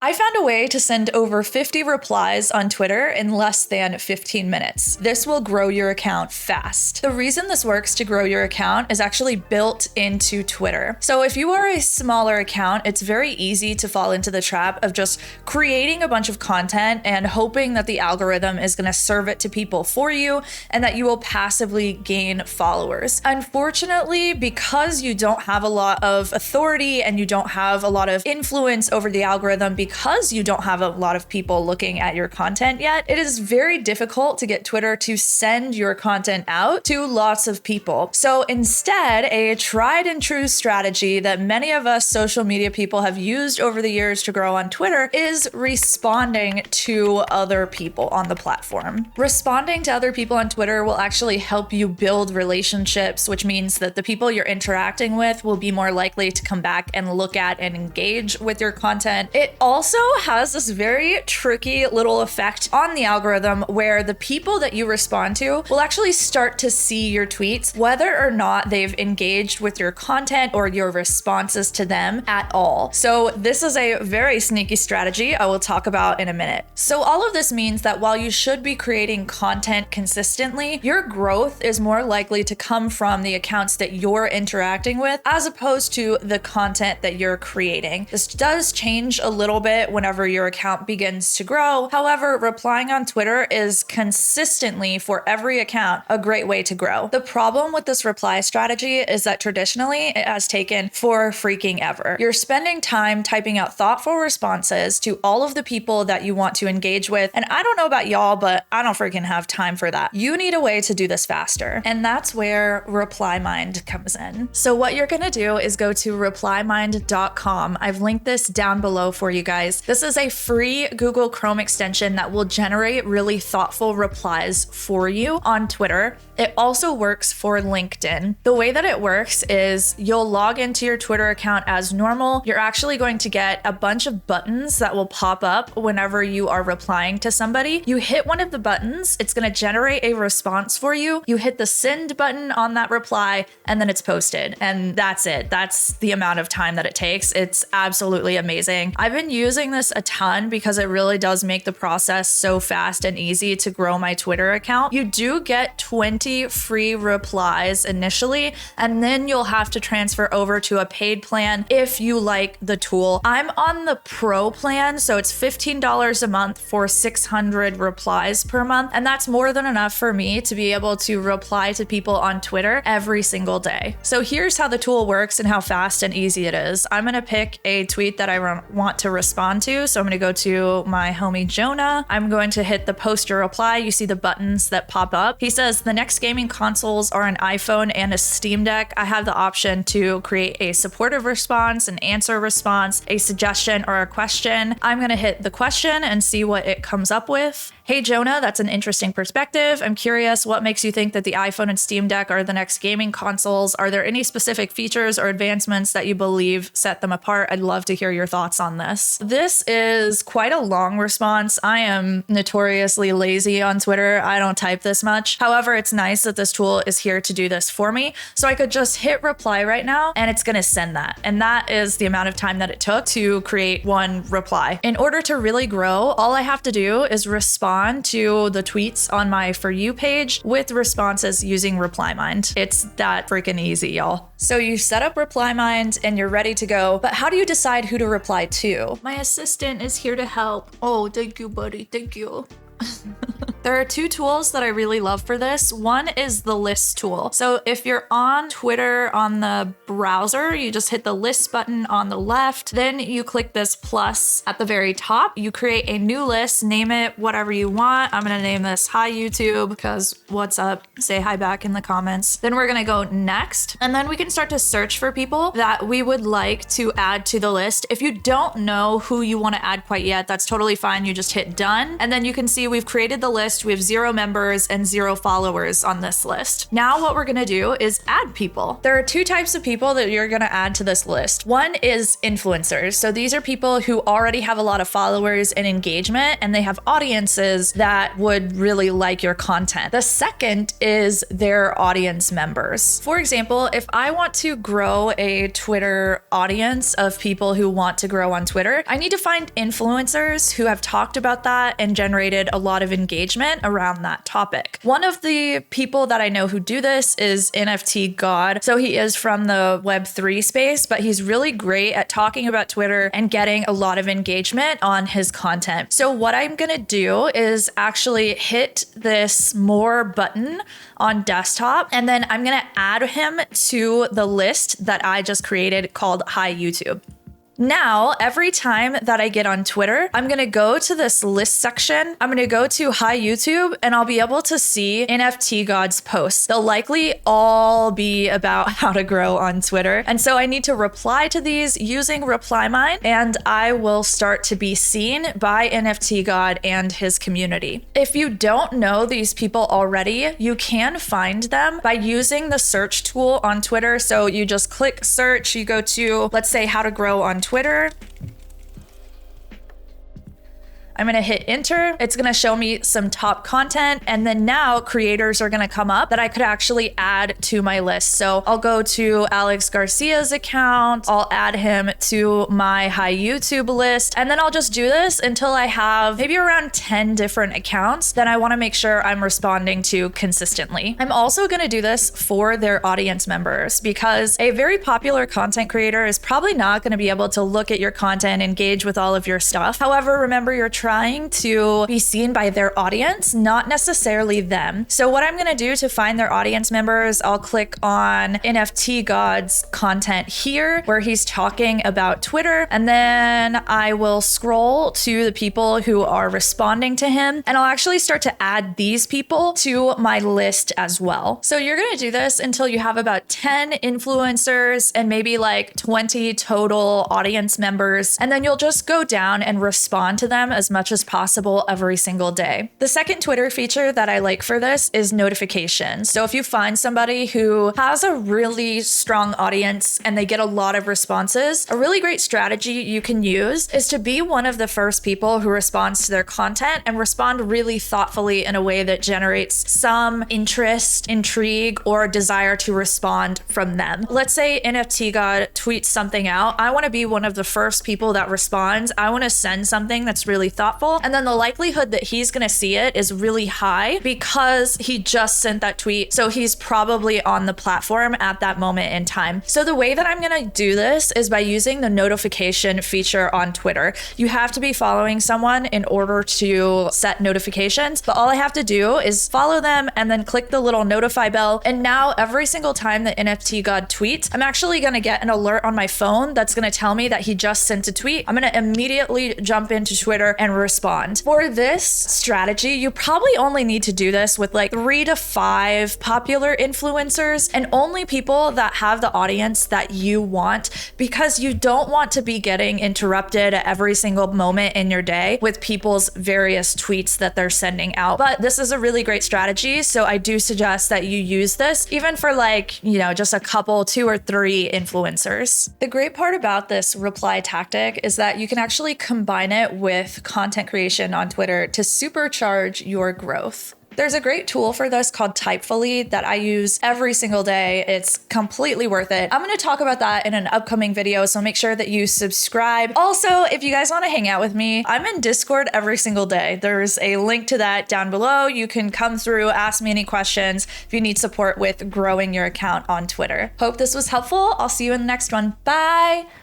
I found a way to send over 50 replies on Twitter in less than 15 minutes. This will grow your account fast. The reason this works to grow your account is actually built into Twitter. So if you are a smaller account, it's very easy to fall into the trap of just creating a bunch of content and hoping that the algorithm is going to serve it to people for you and that you will passively gain followers. Unfortunately, because you don't have a lot of authority and you don't have a lot of influence over the algorithm, because you don't have a lot of people looking at your content yet, it is very difficult to get Twitter to send your content out to lots of people. So instead, a tried and true strategy that many of us social media people have used over the years to grow on Twitter is responding to other people on the platform. Responding to other people on Twitter will actually help you build relationships, which means that the people you're interacting with will be more likely to come back and look at and engage with your content. It also has this very tricky little effect on the algorithm where the people that you respond to will actually start to see your tweets, whether or not they've engaged with your content or your responses to them at all. So this is a very sneaky strategy I will talk about in a minute. So all of this means that while you should be creating content consistently, your growth is more likely to come from the accounts that you're interacting with as opposed to the content that you're creating. This does change a little bit whenever your account begins to grow. However, replying on Twitter is consistently, for every account, a great way to grow. The problem with this reply strategy is that traditionally it has taken for freaking ever. You're spending time typing out thoughtful responses to all of the people that you want to engage with, and I don't know about y'all, but I don't freaking have time for that. You need a way to do this faster, and that's where ReplyMind comes in. So what you're gonna do is go to replymind.com. I've linked this down below for you guys. This is a free Google Chrome extension that will generate really thoughtful replies for you on Twitter. It also works for LinkedIn. The way that it works is you'll log into your Twitter account as normal. You're actually going to get a bunch of buttons that will pop up whenever you are replying to somebody. You hit one of the buttons, it's going to generate a response for you. You hit the send button on that reply, and then it's posted. And that's it. That's the amount of time that it takes. It's absolutely amazing. I've been using this a ton because it really does make the process so fast and easy to grow my Twitter account. You do get 20 free replies initially, and then you'll have to transfer over to a paid plan if you like the tool. I'm on the pro plan, so it's $15 a month for 600 replies per month, and that's more than enough for me to be able to reply to people on Twitter every single day. So here's how the tool works and how fast and easy it is. I'm gonna pick a tweet that I want to respond to. So I'm going to go to my homie Jonah. I'm going to hit the post or reply. You see the buttons that pop up. He says the next gaming consoles are an iPhone and a Steam Deck. I have the option to create a supportive response, an answer response, a suggestion, or a question. I'm going to hit the question and see what it comes up with. Hey Jonah, that's an interesting perspective. I'm curious, what makes you think that the iPhone and Steam Deck are the next gaming consoles? Are there any specific features or advancements that you believe set them apart? I'd love to hear your thoughts on this. This is quite a long response. I am notoriously lazy on Twitter. I don't type this much. However, it's nice that this tool is here to do this for me. So I could just hit reply right now and it's gonna send that. And that is the amount of time that it took to create one reply. In order to really grow, all I have to do is respond to the tweets on my For You page with responses using ReplyMind. It's that freaking easy, y'all. So you set up ReplyMind and you're ready to go, but how do you decide who to reply to? My assistant is here to help. Oh, thank you, buddy. Thank you. There are two tools that I really love for this. One is the list tool. So if you're on Twitter on the browser, you just hit the list button on the left. Then you click this plus at the very top. You create a new list, name it whatever you want. I'm gonna name this Hi YouTube because what's up? Say hi back in the comments. Then we're gonna go next. And then we can start to search for people that we would like to add to the list. If you don't know who you wanna add quite yet, that's totally fine. You just hit done. And then you can see we've created the list. list. We have 0 members and 0 followers on this list. Now what we're gonna do is add people. There are 2 types of people that you're gonna add to this list. One is influencers. So these are people who already have a lot of followers and engagement, and they have audiences that would really like your content. The second is their audience members. For example, if I want to grow a Twitter audience of people who want to grow on Twitter, I need to find influencers who have talked about that and generated a lot of engagement around that topic. One of the people that I know who do this is 𝐁𝐔𝐒𝐈𝐍𝐄𝐒. So he is from the Web3 space, but he's really great at talking about Twitter and getting a lot of engagement on his content. So what I'm gonna do is actually hit this more button on desktop, and then I'm gonna add him to the list that I just created called Hi YouTube. Now, every time that I get on Twitter, I'm gonna go to this list section. I'm gonna go to Hi YouTube, and I'll be able to see 𝐁𝐔𝐒𝐈𝐍𝐄𝐒's posts. They'll likely all be about how to grow on Twitter. And so I need to reply to these using ReplyMind, and I will start to be seen by 𝐁𝐔𝐒𝐈𝐍𝐄𝐒 and his community. If you don't know these people already, you can find them by using the search tool on Twitter. So you just click search, you go to, let's say, how to grow on Twitter. I'm gonna hit enter. It's gonna show me some top content. And then now creators are gonna come up that I could actually add to my list. So I'll go to Alex Garcia's account. I'll add him to my Hi YouTube list. And then I'll just do this until I have maybe around 10 different accounts that I wanna make sure I'm responding to consistently. I'm also gonna do this for their audience members, because a very popular content creator is probably not gonna be able to look at your content, engage with all of your stuff. However, remember, you're trying to be seen by their audience, not necessarily them. So what I'm gonna do to find their audience members, I'll click on 𝐁𝐔𝐒𝐈𝐍𝐄𝐒's content here, where he's talking about Twitter, and then I will scroll to the people who are responding to him, and I'll actually start to add these people to my list as well. So you're gonna do this until you have about 10 influencers and maybe like 20 total audience members, and then you'll just go down and respond to them as much as possible every single day. The second Twitter feature that I like for this is notifications. So if you find somebody who has a really strong audience and they get a lot of responses, a really great strategy you can use is to be one of the first people who responds to their content and respond really thoughtfully in a way that generates some interest, intrigue, or desire to respond from them. Let's say 𝐁𝐔𝐒𝐈𝐍𝐄𝐒 tweets something out. I want to be one of the first people that responds. I want to send something that's really thoughtful, and then the likelihood that he's gonna see it is really high because he just sent that tweet, so he's probably on the platform at that moment in time. So the way that I'm gonna do this is by using the notification feature on Twitter. You have to be following someone in order to set notifications, but all I have to do is follow them and then click the little notify bell, and now every single time that 𝐁𝐔𝐒𝐈𝐍𝐄𝐒 tweets, I'm actually gonna get an alert on my phone that's gonna tell me that he just sent a tweet. I'm gonna immediately jump into Twitter and respond. For this strategy, you probably only need to do this with like 3 to 5 popular influencers and only people that have the audience that you want, because you don't want to be getting interrupted at every single moment in your day with people's various tweets that they're sending out. But this is a really great strategy, so I do suggest that you use this even for like, you know, just a couple, 2 or 3 influencers. The great part about this reply tactic is that you can actually combine it with content creation on Twitter to supercharge your growth. There's a great tool for this called Typefully that I use every single day. It's completely worth it. I'm going to talk about that in an upcoming video, so make sure that you subscribe. Also, if you guys want to hang out with me, I'm in Discord every single day. There's a link to that down below. You can come through, ask me any questions if you need support with growing your account on Twitter. Hope this was helpful. I'll see you in the next one. Bye!